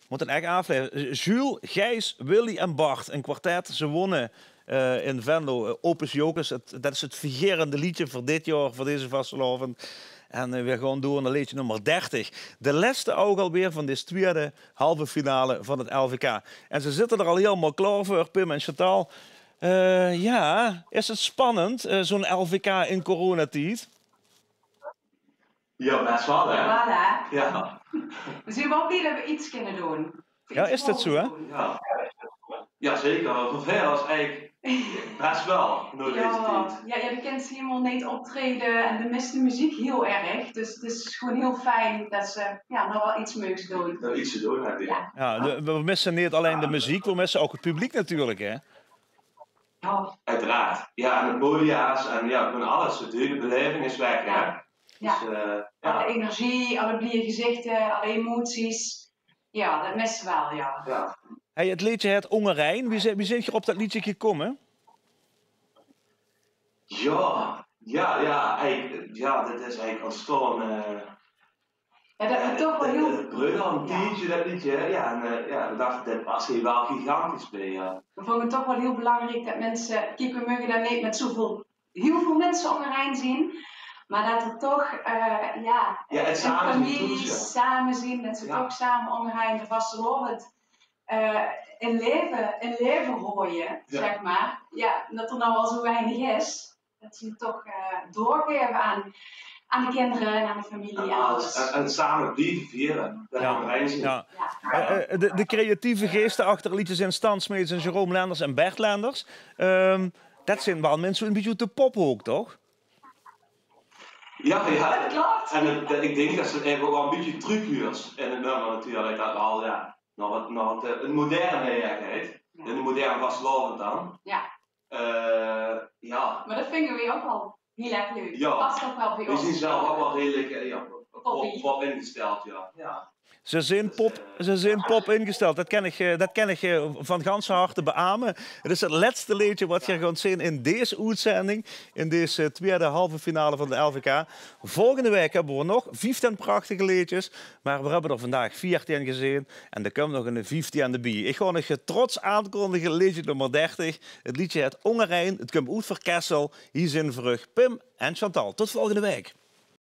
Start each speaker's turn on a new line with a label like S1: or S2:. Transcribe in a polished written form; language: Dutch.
S1: Moet het echt afleveren. Jules, Gijs, Willy en Bart, een kwartet. Ze wonnen in Venlo. Opus Jokers. Dat is het vigerende liedje voor dit jaar, voor deze vastelavond. En we gaan door naar liedje nummer 30. De laatste ook alweer van deze tweede halve finale van het LVK. En ze zitten er al helemaal klaar voor, Pim en Chantal. Ja, is het spannend, zo'n LVK in coronatijd?
S2: Ja, best wel, hè?
S3: Voilà.
S2: Ja.
S3: We zijn wel blij dat we iets kunnen doen.
S1: Ja, is dat zo, hè?
S2: Ja. Ja, zeker. Voor veel is eigenlijk best wel door deze tijd.
S3: Ja, de kinderen helemaal niet optreden en de mist de muziek heel erg. Dus het is gewoon heel fijn dat ze nog wel iets moois doen.
S2: Dat iets te doen heb je.
S3: Ja.
S1: Ja, we missen niet alleen de muziek, we missen ook het publiek natuurlijk, hè?
S3: Ja.
S2: Uiteraard. Ja, en het podia's en ja, gewoon alles. De beleving is weg, hè?
S3: Ja.
S2: Dus,
S3: Alle energie, alle blije gezichten, alle emoties. Ja, dat missen we wel, ja.
S2: ja.
S1: Hey, het liedje Het Ongerijn, wie zit je op dat liedje gekomen?
S2: Ja, dit is eigenlijk ontstaan.
S3: Ja, dat is toch wel heel...
S2: Breuder, een tientje, dat liedje. Ja, en we dachten, dit was hier wel gigantisch bij. Ja.
S3: We vonden het toch wel heel belangrijk dat mensen... Kijk, we mogen daar niet met heel veel mensen om een zien. Maar dat er toch,
S2: het
S3: een
S2: samen
S3: familie samen zien. Dat ze toch samen omgaan de vastelovend in leven gooien, zeg maar. Ja, dat er nou al zo weinig is. Dat ze het toch doorgeven aan de kinderen en aan de familie en alles.
S2: En samen blijven vieren. Dat gaan we zien.
S1: Ja. De creatieve geesten achter liedjes in Stan Smeets en Jerome Lenders en Bert Lenders. Dat zijn wel mensen een beetje te pop ook, toch?
S2: Ja.
S3: Dat klopt.
S2: En ik denk dat ze even ook wel een beetje trucjes in het nummer natuurlijk. Dat al, nog een moderne heet. In de moderne vastelovend dan.
S3: Ja. Maar dat vinden we ook wel heel erg leuk.
S2: Ja.
S3: Past ook wel bij ons.
S2: We zijn zelf ook wel redelijk pop ingesteld, ja.
S1: Ze zijn pop ingesteld. Dat ken ik van ganse harte beamen. Het is het laatste liedje wat je gaat zien in deze uitzending. In deze tweede halve finale van de LVK. Volgende week hebben we nog 15 prachtige liedjes. Maar we hebben er vandaag 14 gezien. En er komt nog een 15e bij. Ik ga nog trots aankondigen liedje nummer 30. Het liedje Het Ongerijn. Het komt uit voor Kessel. Hier zijn voor Pim en Chantal. Tot volgende week.